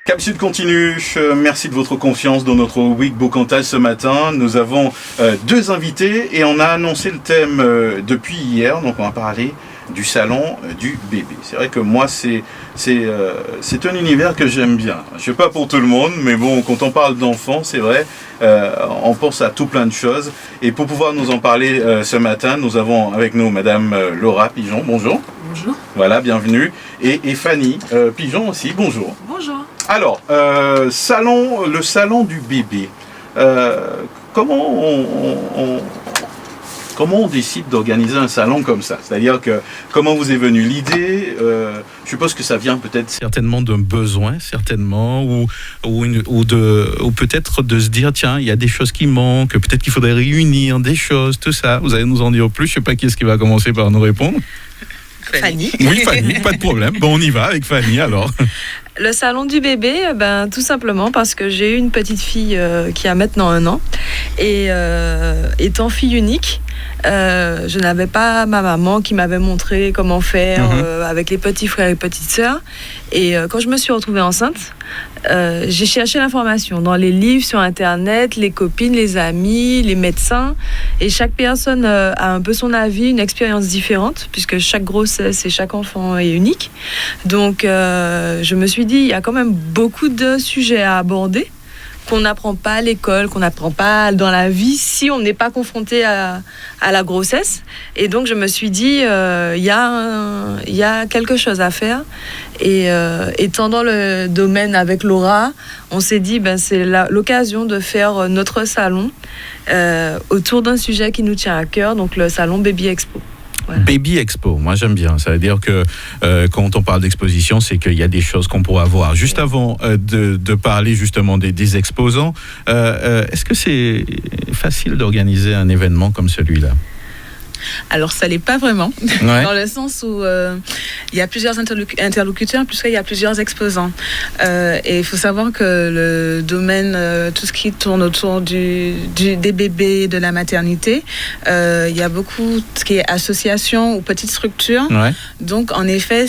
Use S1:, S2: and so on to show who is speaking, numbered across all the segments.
S1: Cap Sud continue. Merci de votre confiance dans notre Week Bocantal ce matin. Nous avons deux invités et on a annoncé le thème depuis hier. Donc on va parler du salon du bébé. C'est vrai que moi c'est un univers que j'aime bien. Je sais pas pour tout le monde, mais bon, quand on parle d'enfants, c'est vrai, on pense à tout plein de choses. Et pour pouvoir nous en parler ce matin, nous avons avec nous Madame Laura Pigeon. Bonjour.
S2: Bonjour.
S1: Voilà, bienvenue. Et Fanny Pigeon aussi. Bonjour.
S2: Bonjour.
S1: Alors, le salon du bébé. Comment on décide d'organiser un salon comme ça? C'est-à-dire que comment vous est venue l'idée? Je suppose que ça vient peut-être certainement d'un besoin, certainement, ou peut-être de se dire tiens, il y a des choses qui manquent, peut-être qu'il faudrait réunir des choses, tout ça. Vous allez nous en dire plus. Je ne sais pas qui est-ce qui va commencer par nous répondre.
S2: Fanny.
S1: Oui, Fanny, pas de problème. Bon, on y va avec Fanny alors.
S2: Le salon du bébé, tout simplement parce que j'ai eu une petite fille qui a maintenant 1 an. Et étant fille unique, je n'avais pas ma maman qui m'avait montré comment faire avec les petits frères et petites sœurs. Et quand je me suis retrouvée enceinte, j'ai cherché l'information dans les livres, sur Internet, les copines, les amis, les médecins. Et chaque personne a un peu son avis, une expérience différente, puisque chaque grossesse et chaque enfant est unique. Donc, je me suis dit, il y a quand même beaucoup de sujets à aborder qu'on n'apprend pas à l'école, qu'on n'apprend pas dans la vie si on n'est pas confronté à la grossesse. Et donc, je me suis dit, il y a quelque chose à faire. Et étant dans le domaine avec Laura, on s'est dit, c'est l'occasion de faire notre salon autour d'un sujet qui nous tient à cœur, donc le salon Baby Expo. Voilà. Baby Expo, moi j'aime bien. Ça veut dire que quand on parle d'exposition, c'est qu'il y a des choses qu'on pourra voir. Juste avant de parler justement des exposants, est-ce que c'est facile d'organiser un événement comme celui-là ?
S3: Alors, ça l'est pas vraiment, dans le sens où il y a plusieurs interlocuteurs, puisqu'il y a plusieurs exposants. Et il faut savoir que le domaine, tout ce qui tourne autour des bébés, de la maternité, il y a beaucoup ce qui est association ou petite structure. Ouais. Donc, en effet,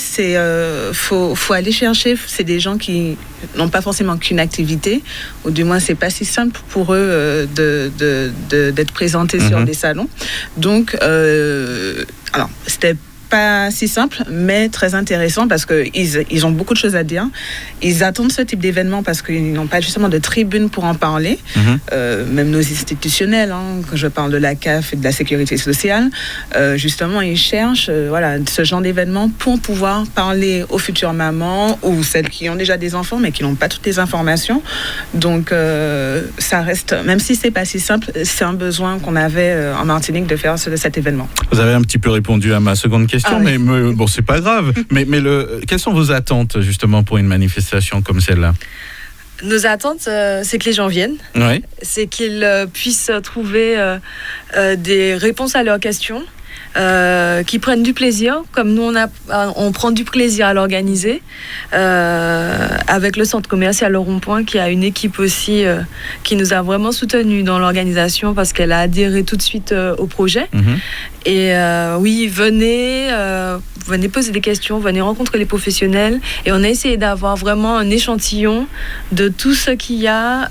S3: faut aller chercher. C'est des gens qui n'ont pas forcément qu'une activité, ou du moins, c'est pas si simple pour eux d'être présentés sur des salons. Donc, alors, c'était pas si simple, mais très intéressant parce qu'ils ont beaucoup de choses à dire. Ils attendent ce type d'événement parce qu'ils n'ont pas justement de tribune pour en parler. Même nos institutionnels, quand je parle de la CAF et de la sécurité sociale, justement, ils cherchent ce genre d'événement pour pouvoir parler aux futures mamans ou celles qui ont déjà des enfants mais qui n'ont pas toutes les informations. Donc, ça reste, même si c'est pas si simple, c'est un besoin qu'on avait en Martinique de faire cet événement.
S1: Vous avez un petit peu répondu à ma seconde question. Mais bon, c'est pas grave. mais quelles sont vos attentes justement pour une manifestation comme celle-là ?
S2: Nos attentes, c'est que les gens viennent. Oui. C'est qu'ils puissent trouver des réponses à leurs questions. Qui prennent du plaisir, comme nous on prend du plaisir à l'organiser, avec le centre commercial Le Rond-Point qui a une équipe aussi qui nous a vraiment soutenus dans l'organisation parce qu'elle a adhéré tout de suite au projet. Et oui, venez poser des questions, venez rencontrer les professionnels, et on a essayé d'avoir vraiment un échantillon de tout ce qu'il y a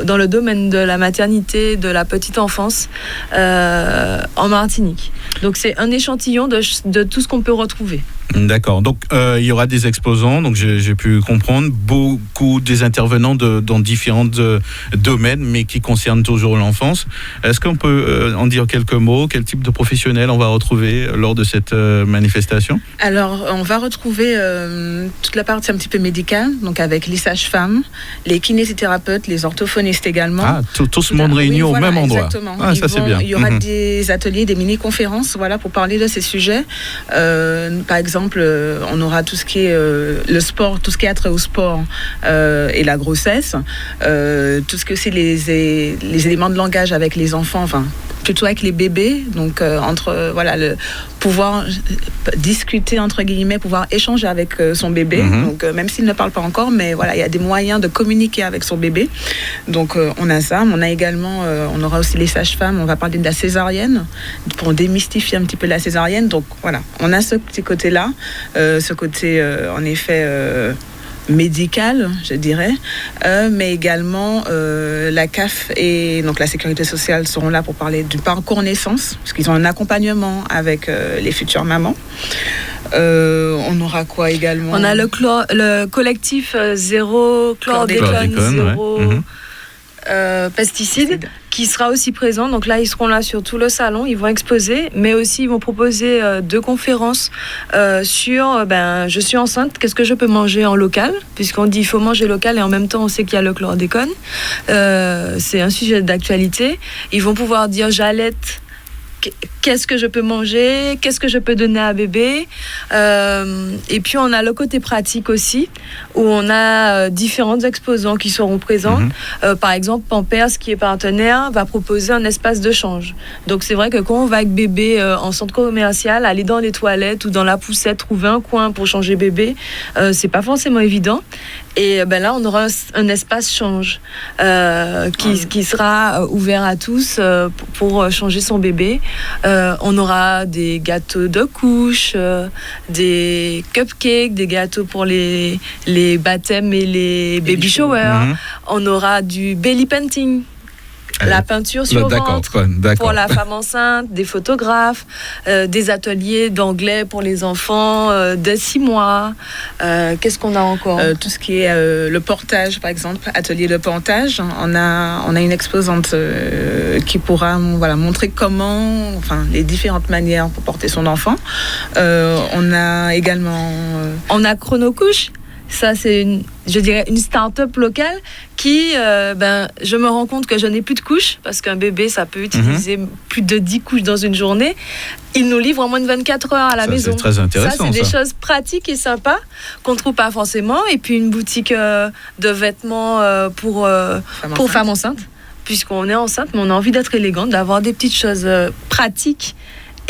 S2: dans le domaine de la maternité, de la petite enfance en Martinique. Donc c'est un échantillon de tout ce qu'on peut retrouver.
S1: D'accord. Donc, il y aura des exposants, donc j'ai pu comprendre, beaucoup des intervenants dans différents domaines, mais qui concernent toujours l'enfance. Est-ce qu'on peut en dire quelques mots? Quel type de professionnels on va retrouver lors de cette manifestation?
S3: Alors, on va retrouver toute la partie un petit peu médicale, donc avec les sages-femmes, les kinésithérapeutes, les orthophonistes également. Ah,
S1: tout ce monde réuni au même endroit.
S3: Exactement.
S1: Ah, ça c'est bien.
S3: Il y aura des ateliers, des mini-conférences, pour parler de ces sujets. Par exemple, on aura tout ce qui est le sport, tout ce qui a trait au sport et la grossesse, tout ce que c'est les éléments de langage avec les enfants, plutôt avec les bébés, donc pouvoir discuter entre guillemets, pouvoir échanger avec son bébé, donc même s'il ne parle pas encore, mais il y a des moyens de communiquer avec son bébé. Donc on a ça, on a également, on aura aussi les sages-femmes, on va parler de la césarienne pour démystifier un petit peu la césarienne. Donc on a ce petit côté-là, ce côté en effet médicale, je dirais, mais également la CAF et donc la Sécurité sociale seront là pour parler du parcours naissance, parce qu'ils ont un accompagnement avec les futures mamans. On aura quoi également?
S2: On a le collectif zéro chlordécone, zéro pesticides qui sera aussi présent. Donc là, ils seront là sur tout le salon, ils vont exposer, mais aussi ils vont proposer 2 conférences sur je suis enceinte, qu'est-ce que je peux manger en local, puisqu'on dit il faut manger local et en même temps on sait qu'il y a le chlordécone. C'est un sujet d'actualité. Ils vont pouvoir dire j'allaite, qu'est-ce que je peux manger, qu'est-ce que je peux donner à bébé, et puis on a le côté pratique aussi où on a différents exposants qui seront présents. Par exemple, Pampers, qui est partenaire, va proposer un espace de change. Donc c'est vrai que quand on va avec bébé en centre commercial, aller dans les toilettes ou dans la poussette, trouver un coin pour changer bébé, c'est pas forcément évident. Et là, on aura un espace change qui sera ouvert à tous pour changer son bébé. On aura des gâteaux de couches, des cupcakes, des gâteaux pour les baptêmes et les baby showers. On aura du belly painting. La peinture sur le ventre pour la femme enceinte, des photographes, des ateliers d'anglais pour les enfants de 6 mois. Qu'est-ce qu'on a encore?
S3: Tout ce qui est le portage, par exemple, atelier de portage. On a une exposante qui pourra montrer comment, les différentes manières pour porter son enfant. On a également...
S2: On a Chronocouche. Ça, c'est une start-up locale qui, je me rends compte que je n'ai plus de couches, parce qu'un bébé, ça peut utiliser plus de 10 couches dans une journée. Il nous livre en moins de 24 heures à la maison.
S4: C'est très intéressant.
S2: Ça, c'est des choses pratiques et sympas qu'on ne trouve pas forcément. Et puis, une boutique de vêtements pour femmes enceintes, puisqu'on est enceinte, mais on a envie d'être élégante, d'avoir des petites choses pratiques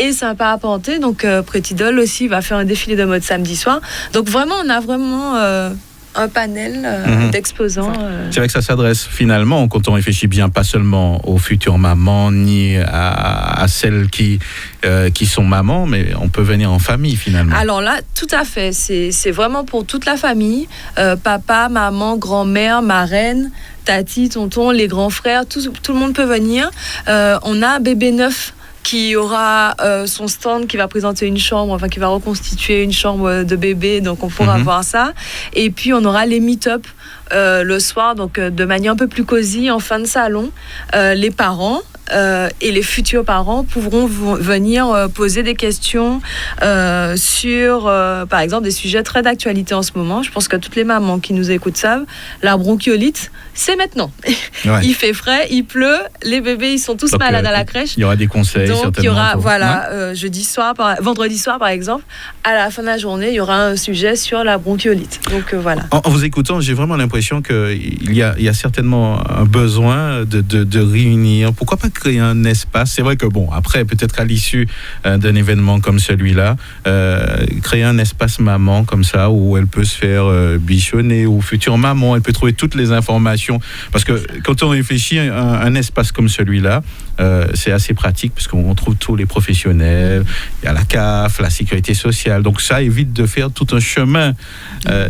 S2: et sympa à porter. Donc Pretty Doll aussi va faire un défilé de mode samedi soir. Donc vraiment, on a vraiment un panel d'exposants.
S4: C'est vrai que ça s'adresse finalement, quand on réfléchit bien, pas seulement aux futures mamans, ni à celles qui sont mamans, mais on peut venir en famille finalement.
S2: Alors là, tout à fait. C'est vraiment pour toute la famille. Papa, maman, grand-mère, marraine, tati, tonton, les grands frères, tout le monde peut venir. On a Bébé Neuf qui aura son stand, qui va présenter une chambre, qui va reconstituer une chambre de bébé, donc on pourra voir ça. Et puis on aura les meet-up le soir, donc de manière un peu plus cosy, en fin de salon. Les parents et les futurs parents pourront venir poser des questions sur, par exemple, des sujets très d'actualité en ce moment. Je pense que toutes les mamans qui nous écoutent savent, la bronchiolite, c'est maintenant. Ouais. Il fait frais, il pleut, les bébés, ils sont tous malades à la crèche.
S4: Il y aura des conseils,
S2: donc,
S4: certainement.
S2: Il y aura, vendredi soir, par exemple, à la fin de la journée, il y aura un sujet sur la bronchiolite. Donc, voilà.
S4: En vous écoutant, j'ai vraiment l'impression qu'il y a certainement un besoin de réunir. Pourquoi pas créer un espace? C'est vrai que après, peut-être à l'issue d'un événement comme celui-là, créer un espace maman comme ça, où elle peut se faire bichonner, ou future maman, elle peut trouver toutes les informations. Parce que quand on réfléchit à un espace comme celui-là, c'est assez pratique, parce qu'on trouve tous les professionnels, il y a la CAF, la Sécurité sociale, donc ça évite de faire tout un chemin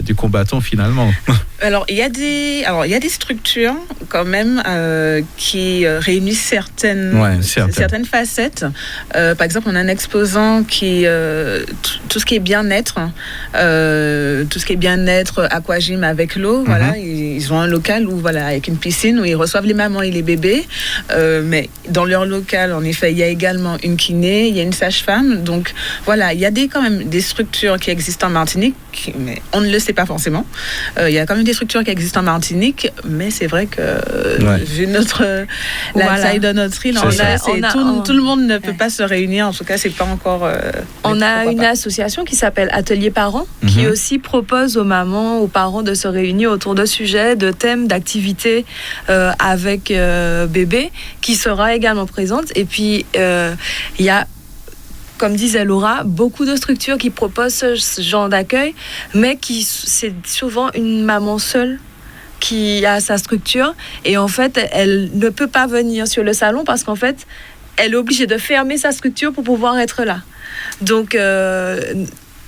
S4: du combattant finalement.
S3: Alors il y a des structures quand même qui réunissent certaines facettes. Par exemple, on a un exposant qui tout ce qui est bien-être, aquagym avec l'eau. Voilà, ils ont un local où avec une piscine où ils reçoivent les mamans et les bébés. Mais dans leur local, en effet, il y a également une kiné, il y a une sage-femme. Donc voilà, il y a quand même des structures qui existent en Martinique, mais on ne le sait pas forcément. Il y a quand même des structures qui existent en Martinique, mais c'est vrai que vu la taille de notre île, tout le monde ne peut pas se réunir. En tout cas, c'est pas encore.
S2: On a une association qui s'appelle Atelier Parents, qui aussi propose aux mamans, aux parents de se réunir autour de sujets, de thèmes, d'activités avec bébé, qui sera également présente. Et puis il y a, comme disait Laura, beaucoup de structures qui proposent ce genre d'accueil, mais c'est souvent une maman seule qui a sa structure, et en fait, elle ne peut pas venir sur le salon parce qu'en fait, elle est obligée de fermer sa structure pour pouvoir être là. Donc,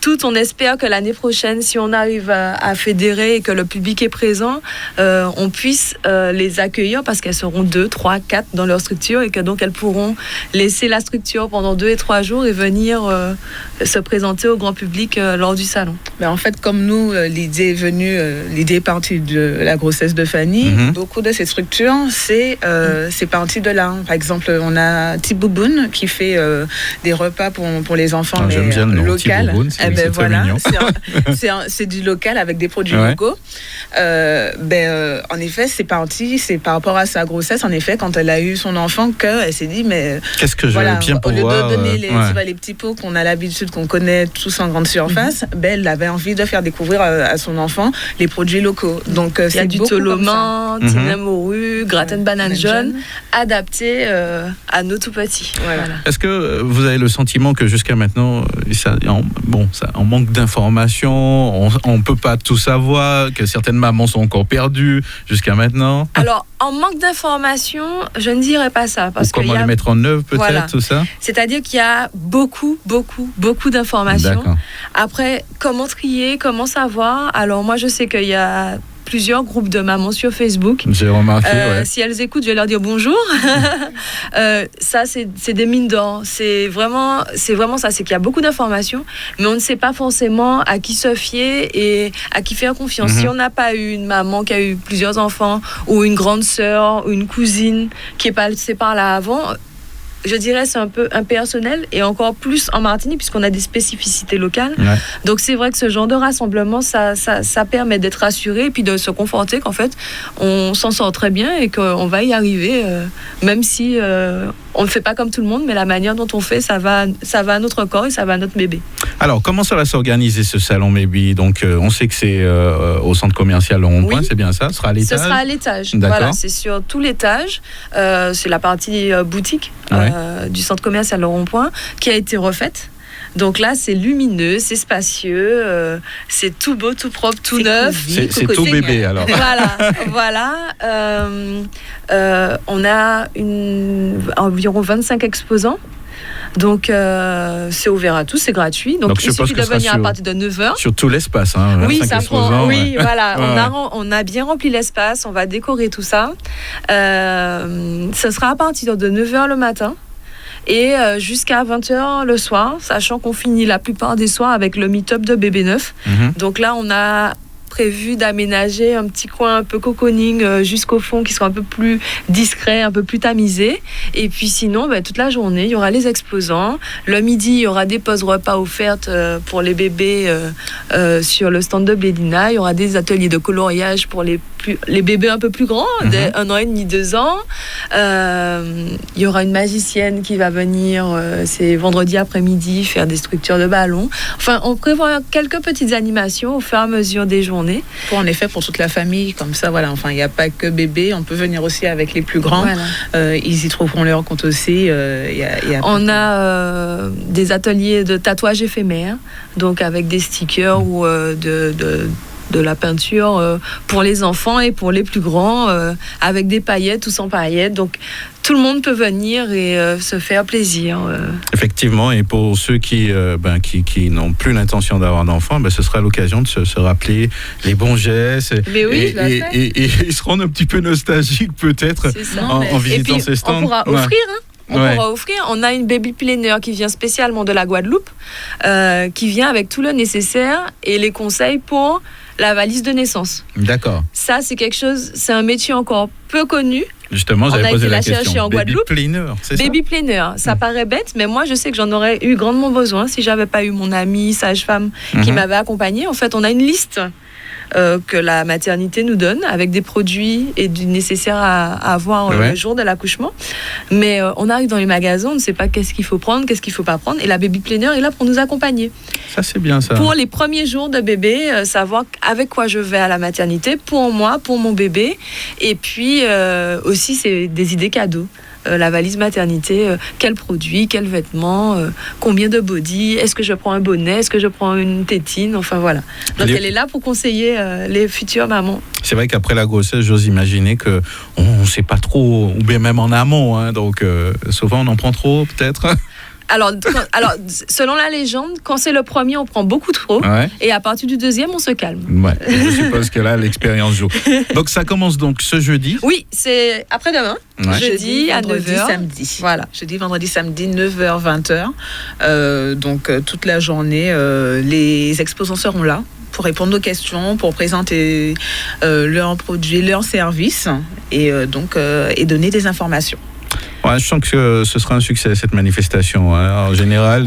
S2: tout, on espère que l'année prochaine, si on arrive à fédérer et que le public est présent, on puisse les accueillir parce qu'elles seront 2, 3, 4 dans leur structure et que donc elles pourront laisser la structure pendant 2 et 3 jours et venir se présenter au grand public lors du salon.
S3: Mais en fait, comme nous, l'idée est partie de la grossesse de Fanny. Beaucoup de ces structures, c'est parti de là. Par exemple, on a Tibouboun qui fait des repas pour les enfants, mais local. Voilà, c'est du local avec des produits locaux. En effet, c'est par rapport à sa grossesse. En effet, quand elle a eu son enfant, elle s'est dit, mais
S4: qu'est-ce que je vais bien pouvoir...
S3: Au lieu de donner les petits pots qu'on a l'habitude, qu'on connaît tous en grande surface, elle avait envie de faire découvrir à son enfant les produits locaux. Donc,
S2: il y a du toloman, tine morue, gratin de banane jaune, adapté à nos tout petits. Voilà.
S4: Est-ce que vous avez le sentiment que jusqu'à maintenant, on manque d'informations, on ne peut pas tout savoir, que certaines mamans sont encore perdues jusqu'à maintenant?
S2: Alors, en manque d'informations, je ne dirais pas ça. Parce
S4: comment les mettre en œuvre, peut-être, tout ça?
S2: C'est-à-dire qu'il y a beaucoup d'informations.
S4: D'accord.
S2: Après, comment trier, comment savoir? Alors, moi, je sais qu'il y a plusieurs groupes de mamans sur Facebook.
S4: J'ai remarqué,
S2: Si elles écoutent, je vais leur dire bonjour. Ça, c'est des mines d'or. C'est vraiment ça. C'est qu'il y a beaucoup d'informations, mais on ne sait pas forcément à qui se fier et à qui faire confiance. Si on n'a pas eu une maman qui a eu plusieurs enfants, ou une grande sœur, ou une cousine qui est passée par là avant, je dirais c'est un peu impersonnel et encore plus en Martinique puisqu'on a des spécificités locales. Ouais. Donc c'est vrai que ce genre de rassemblement, ça permet d'être rassuré et puis de se conforter qu'en fait on s'en sort très bien et qu'on va y arriver, même si on ne fait pas comme tout le monde, mais la manière dont on fait, ça va à notre corps et ça va à notre bébé.
S4: Alors comment ça va s'organiser ce salon Baby? Donc on sait que c'est au centre commercial Rond-Point, c'est bien ça? Ce sera à l'étage?
S2: Ce sera à l'étage. Voilà, c'est sur tout l'étage. C'est la partie boutique. Du centre commercial Rond-Point qui a été refaite. Donc là, c'est lumineux, c'est spacieux, c'est tout beau, tout propre, tout neuf.
S4: C'est tout bébé alors.
S2: Voilà. On a environ 25 exposants. Donc c'est ouvert à tous, c'est gratuit. Donc il suffit de venir à partir de 9h.
S4: Sur tout l'espace, hein,
S2: oui, ça prend. Oui, voilà. On a bien rempli l'espace, on va décorer tout ça. Ce sera à partir de 9h le matin. Et jusqu'à 20h le soir, sachant qu'on finit la plupart des soirs avec le meet-up de bébé neuf. Donc là, on a prévu d'aménager un petit coin un peu cocooning jusqu'au fond qui sera un peu plus discret, un peu plus tamisé. Et puis sinon, toute la journée, il y aura les exposants. Le midi, il y aura des pauses repas offertes pour les bébés sur le stand de Blédina. Il y aura des ateliers de coloriage pour les bébés un peu plus grands, dès 1 an et demi, 2 ans. Il y aura une magicienne qui va venir, c'est vendredi après-midi, faire des structures de ballons. Enfin, on prévoit quelques petites animations au fur et à mesure des journées.
S3: En effet, pour toute la famille, comme ça, voilà. Enfin, il n'y a pas que bébé, on peut venir aussi avec les plus grands. Voilà. Ils y trouveront leur compte aussi.
S2: On a des ateliers de tatouage éphémère, donc avec des stickers ou de la peinture pour les enfants et pour les plus grands, avec des paillettes ou sans paillettes. Donc, tout le monde peut venir et se faire plaisir.
S4: Effectivement, et pour ceux qui n'ont plus l'intention d'avoir d'enfants, ce sera l'occasion de se rappeler les bons gestes.
S2: Mais oui,
S4: et ils seront un petit peu nostalgiques peut-être en visitant ces stands.
S2: On pourra offrir, pourra offrir. On a une baby planner qui vient spécialement de la Guadeloupe, qui vient avec tout le nécessaire et les conseils pour la valise de naissance.
S4: D'accord.
S2: Ça, c'est quelque chose, c'est un métier encore peu connu.
S4: Justement, j'avais posé la question.
S2: En Guadeloupe. Baby planner, ça paraît bête, mais moi, je sais que j'en aurais eu grandement besoin si j'avais pas eu mon amie sage-femme qui m'avait accompagnée. En fait, on a une liste que la maternité nous donne avec des produits et du nécessaire à avoir le jour de l'accouchement. Mais on arrive dans les magasins, on ne sait pas qu'est-ce qu'il faut prendre, qu'est-ce qu'il ne faut pas prendre. Et la baby planner est là pour nous accompagner.
S4: Ça, c'est bien ça.
S2: Pour les premiers jours de bébé, savoir avec quoi je vais à la maternité, pour moi, pour mon bébé. Et puis aussi, c'est des idées cadeaux. La valise maternité, quel produit, quel vêtement, combien de body, est-ce que je prends un bonnet, est-ce que je prends une tétine, enfin voilà. Donc elle est là pour conseiller les futures mamans.
S4: C'est vrai qu'après la grossesse, j'ose imaginer qu'on ne sait pas trop, ou bien même en amont, donc souvent on en prend trop peut-être.
S2: Alors, selon la légende, quand c'est le premier, on prend beaucoup trop. Ouais. Et à partir du deuxième, on se calme.
S4: Ouais, je suppose que là, l'expérience joue. Donc, ça commence donc ce jeudi.
S2: Oui, c'est après-demain. Ouais. Jeudi à 9h.
S3: Samedi.
S2: Voilà.
S3: Jeudi, vendredi, samedi, 9h, 20h. Donc, toute la journée, les exposants seront là pour répondre aux questions, pour présenter leurs produits, leurs services et donner des informations.
S4: Ouais, je sens que ce sera un succès, cette manifestation. Hein. En général,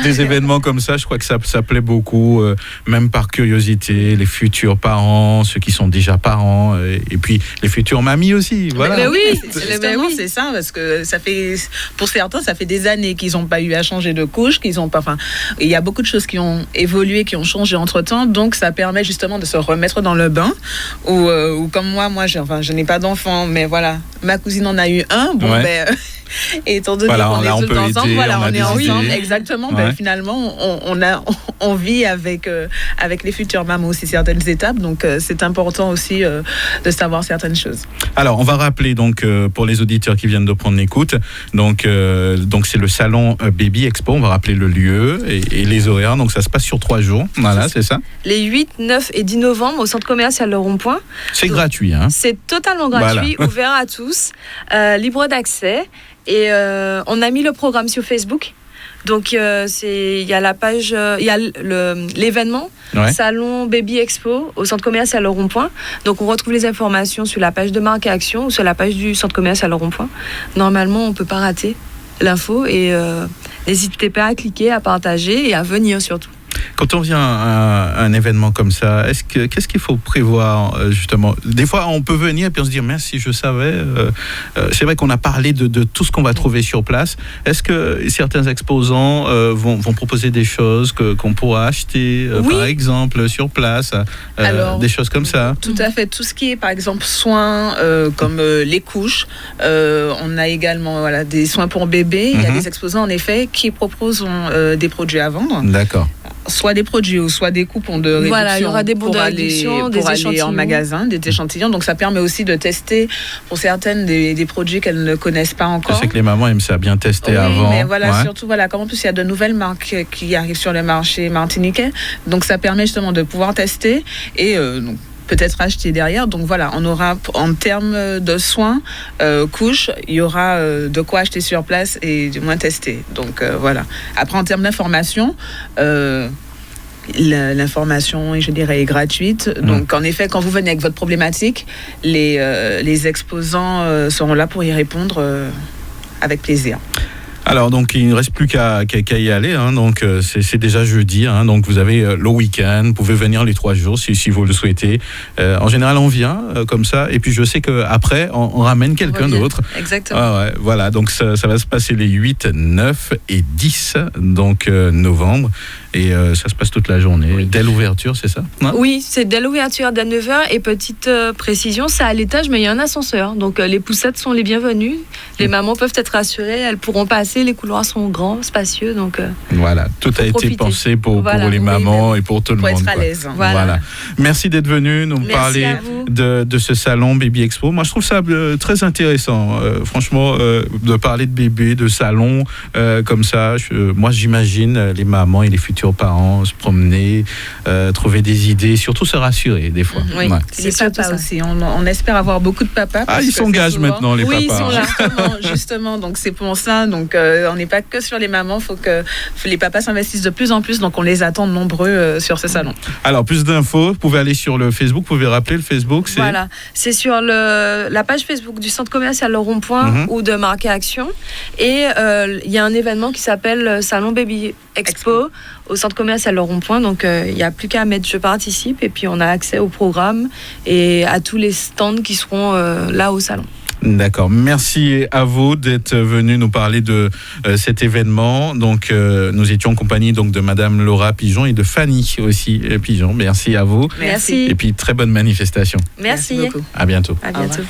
S4: des événements comme ça, je crois que ça plaît beaucoup, même par curiosité, les futurs parents, ceux qui sont déjà parents, et puis les futures mamies aussi. Voilà.
S3: Mais oui, c'est ça, parce que pour certains, ça fait des années qu'ils n'ont pas eu à changer de couche, il y a beaucoup de choses qui ont évolué, qui ont changé entre-temps, donc ça permet justement de se remettre dans le bain, ou comme moi, je n'ai pas d'enfant, mais voilà, ma cousine en a eu un, et étant donné qu'on est tous ensemble, on est ensemble, exactement. Ouais. Finalement, on vit avec les futures mamans aussi certaines étapes, donc c'est important aussi de savoir certaines choses.
S4: Alors, on va rappeler donc pour les auditeurs qui viennent de prendre l'écoute, donc c'est le salon Baby Expo. On va rappeler le lieu et les horaires. Donc ça se passe sur 3 jours. Voilà, c'est ça.
S2: Les 8, 9 et 10 novembre au centre commercial Le Rond-Point.
S4: C'est gratuit, hein.
S2: C'est totalement gratuit, ouvert à tous, libre d'accès. Et on a mis le programme sur Facebook. Donc il y a la page, il y a l'événement Salon Baby Expo au centre commercial Le Rond-Point. Donc on retrouve les informations sur la page de Marque et Action ou sur la page du centre commercial Le Rond-Point. Normalement, on peut pas rater l'info et n'hésitez pas à cliquer, à partager et à venir surtout.
S4: Quand on vient à un événement comme ça, qu'est-ce qu'il faut prévoir justement ? Des fois, on peut venir et puis on se dit, mais si je savais. C'est vrai qu'on a parlé de tout ce qu'on va trouver sur place. Est-ce que certains exposants vont proposer des choses qu'on pourra acheter, par exemple, sur place, des choses comme ça ?
S3: Tout à fait. Tout ce qui est, par exemple, soins, comme les couches. On a également des soins pour bébés. Il y a des exposants, en effet, qui proposent des produits à vendre.
S4: D'accord.
S3: Soit des produits ou soit des coupons de réduction.
S2: Voilà, il y aura des bons de réduction,
S3: pour aller en magasin, des échantillons. Donc ça permet aussi de tester pour certaines des produits qu'elles ne connaissent pas encore.
S4: Je sais que les mamans aiment ça bien tester avant.
S3: Mais surtout, comme en plus il y a de nouvelles marques qui arrivent sur le marché martiniquais. Donc ça permet justement de pouvoir tester et peut-être acheter derrière. Donc voilà, on aura en termes de soins, couches, il y aura de quoi acheter sur place et du moins tester. Donc voilà. Après, en termes d'information, l'information, je dirais, est gratuite. Donc en effet, quand vous venez avec votre problématique, les exposants seront là pour y répondre avec plaisir.
S4: Alors donc il ne reste plus qu'à y aller, hein. Donc c'est déjà jeudi, hein. Donc vous avez le week-end, vous pouvez venir les 3 jours si vous le souhaitez. En général on vient comme ça et puis je sais qu'après on ramène quelqu'un d'autre.
S2: Exactement.
S4: Ah ouais, voilà, donc ça va se passer les 8, 9 et 10 donc novembre. Et ça se passe toute la journée, dès l'ouverture, c'est ça ?
S2: Oui, c'est dès l'ouverture, dès 9h. Et petite précision, c'est à l'étage, mais il y a un ascenseur. Donc les poussettes sont les bienvenues. Les mamans peuvent être rassurées, elles pourront passer. Les couloirs sont grands, spacieux. Donc,
S4: voilà, tout a été pensé pour les mamans et pour tout le monde.
S3: Pour être à l'aise.
S4: Voilà. Merci d'être venu nous parler de ce salon Baby Expo. Moi, je trouve ça très intéressant, franchement, de parler de bébé, de salon, comme ça. Moi, j'imagine les mamans et les futurs parents se promener, trouver des idées, surtout se rassurer des fois.
S3: Oui, les papas aussi. On espère avoir beaucoup de papas.
S4: Ils s'engagent maintenant, les papas.
S3: Oui, ils sont là, justement. Donc c'est pour ça. Donc on n'est pas que sur les mamans. Il faut que les papas s'investissent de plus en plus. Donc on les attend nombreux sur ce salon. Alors
S4: plus d'infos, vous pouvez aller sur le Facebook. Vous pouvez rappeler le Facebook.
S2: Voilà, c'est sur la page Facebook du centre commercial Le Rond-Point ou de Marque et Action. Et il y a un événement qui s'appelle Salon Baby Expo au centre commercial Le Rond-Point. Donc il n'y a plus qu'à mettre je participe et puis on a accès au programme et à tous les stands qui seront là au salon.
S4: D'accord, merci à vous d'être venu nous parler de cet événement. Donc nous étions en compagnie donc de Madame Laura Pigeon et de Fanny aussi Pigeon. Merci à vous.
S2: Merci.
S4: Et puis très bonne manifestation.
S2: Merci
S3: beaucoup.
S4: À bientôt.
S2: À bientôt.